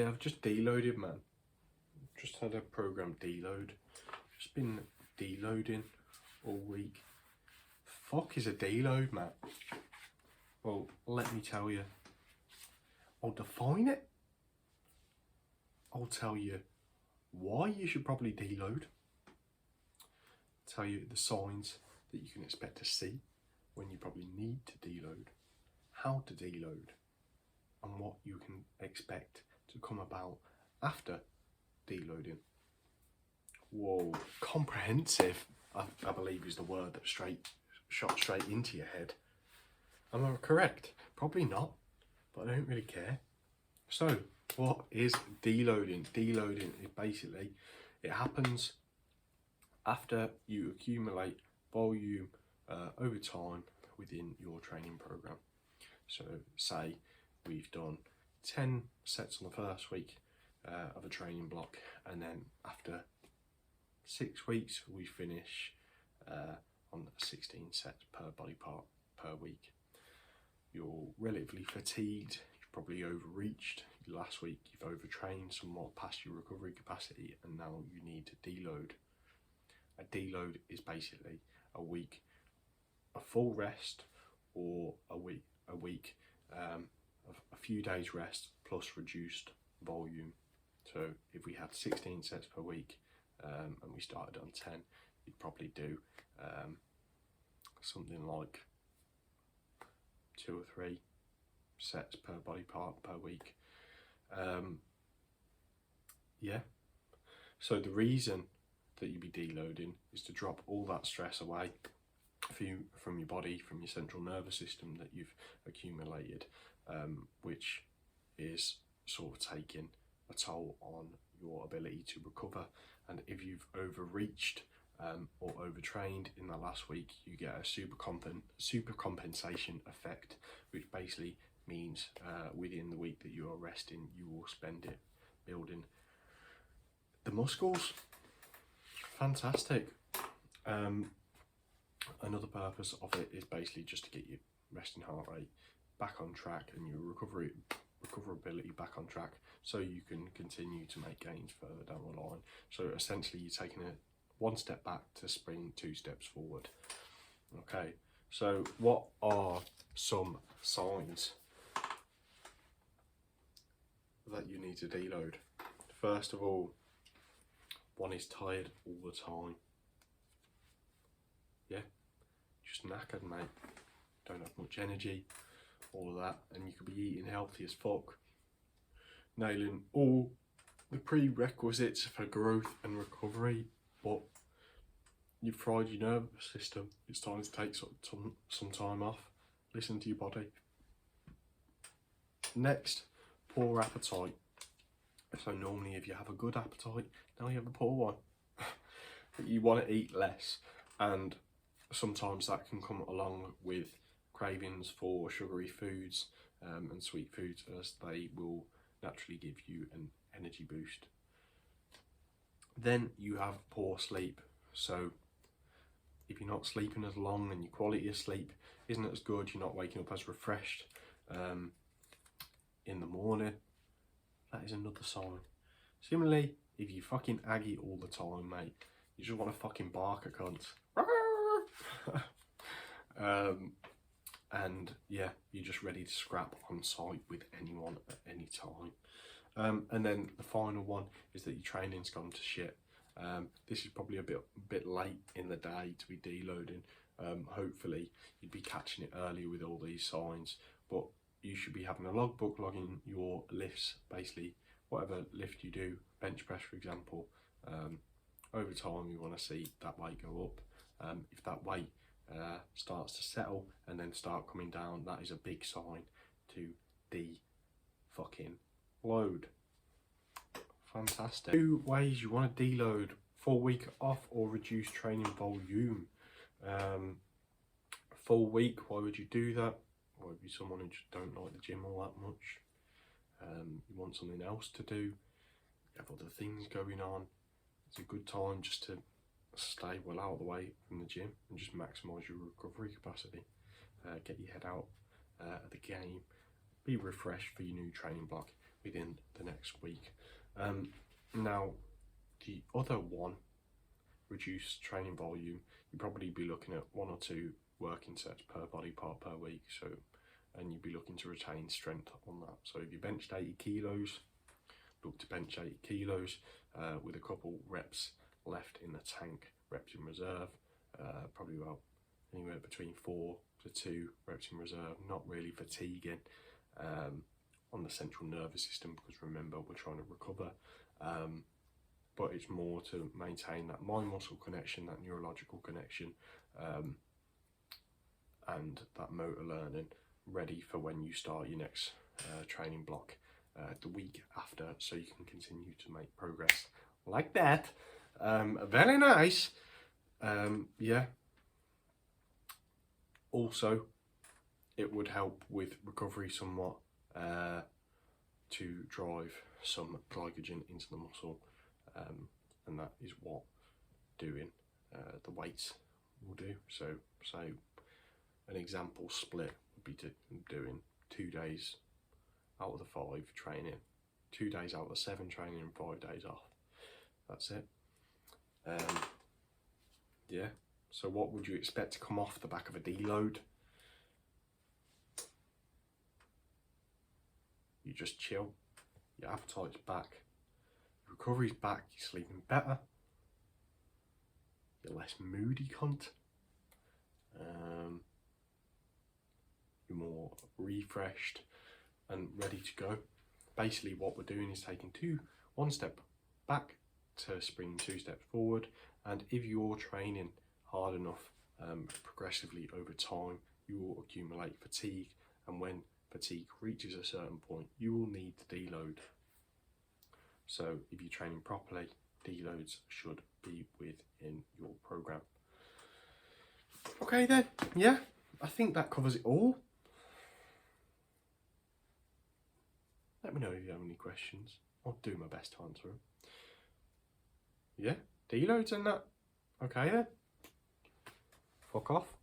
Yeah, I've just deloaded, man. Just had a program deload. Just been deloading all week. Fuck is a deload, man? Well, let me tell you. I'll define it. I'll tell you why you should probably deload. Tell you the signs that you can expect to see when you probably need to deload, how to deload, and what you can expect to come about after deloading. Whoa, comprehensive, I believe is the word that shot straight into your head. Am I correct? Probably not, but I don't really care. So, what is deloading? Deloading is basically, it happens after you accumulate volume over time within your training program. So, say we've done 10 sets on the first week of a training block, and then after 6 weeks we finish on 16 sets per body part per week. You're relatively fatigued, you've probably overreached. Last week you've overtrained somewhat past your recovery capacity, and now you need to deload. A deload is basically a week, a full rest, or a week of a few days rest plus reduced volume. So if we had 16 sets per week and we started on 10, you'd probably do something like 2 or 3 sets per body part per week. Yeah. So the reason that you'd be deloading is to drop all that stress away from your body, from your central nervous system that you've accumulated, which is sort of taking a toll on your ability to recover. And if you've overreached or overtrained in the last week, you get a super compensation effect, which basically means within the week that you are resting, you will spend it building the muscles. Fantastic. Another purpose of it is basically just to get your resting heart rate back on track and your recoverability back on track, so you can continue to make gains further down the line. So essentially you're taking it 1 step back to spring 2 steps forward. Okay, so what are some signs that you need to deload? First of all, one is tired all the time. Yeah, just knackered, mate. Don't have much energy, all of that, and you could be eating healthy as fuck, nailing all the prerequisites for growth and recovery, but you've fried your nervous system. It's time to take some time off. Listen to your body. Next, poor appetite. So normally if you have a good appetite, now you have a poor one. You want to eat less, and sometimes that can come along with cravings for sugary foods and sweet foods, as they will naturally give you an energy boost. Then you have poor sleep. So if you're not sleeping as long and your quality of sleep isn't as good, you're not waking up as refreshed in the morning, that is another sign. Similarly, if you fucking aggy all the time, mate, you just want to fucking bark at cunts. And yeah, you're just ready to scrap on site with anyone at any time. And then the final one is that your training's gone to shit. This is probably a bit late in the day to be deloading. Hopefully you'd be catching it earlier with all these signs, but you should be having a logbook logging your lifts, basically whatever lift you do, bench press for example. Over time you want to see that weight go up. If that weight starts to settle and then start coming down, that is a big sign to fucking load. Fantastic. 2 ways you want to deload: full week off or reduce training volume. Full week, why would you do that? Why would you be someone who just don't like the gym all that much? You want something else to do, you have other things going on. It's a good time just to stay well out of the way from the gym and just maximise your recovery capacity. Get your head out of the game, be refreshed for your new training block, within the next week. Now, the other one, reduced training volume, you'd probably be looking at 1 or 2 working sets per body part per week. So, and you'd be looking to retain strength on that. So if you benched 80 kilos, look to bench 80 kilos with a couple reps left in the tank, reps in reserve, probably about anywhere between 4 to 2 reps in reserve, not really fatiguing on the central nervous system, because remember, we're trying to recover, but it's more to maintain that mind-muscle connection, that neurological connection, and that motor learning, ready for when you start your next training block the week after, so you can continue to make progress like that. Very nice. Yeah. Also, it would help with recovery somewhat to drive some glycogen into the muscle, and that is what doing the weights will do. So, say an example split would be doing 2 days out of the 5 training, 2 days out of the 7 training, and 5 days off. That's it. Yeah. So what would you expect to come off the back of a deload? You just chill. Your appetite's back. Your recovery's back. You're sleeping better. You're less moody, cunt. You're more refreshed and ready to go. Basically, what we're doing is taking 1 step back to spring 2 steps forward. And if you're training hard enough, progressively over time, you will accumulate fatigue, and when fatigue reaches a certain point, you will need to deload. So if you're training properly, deloads should be within your program. Okay then, yeah, I think that covers it all. Let me know if you have any questions. I'll do my best to answer them. Yeah, deloads and that. Okay then. Fuck off.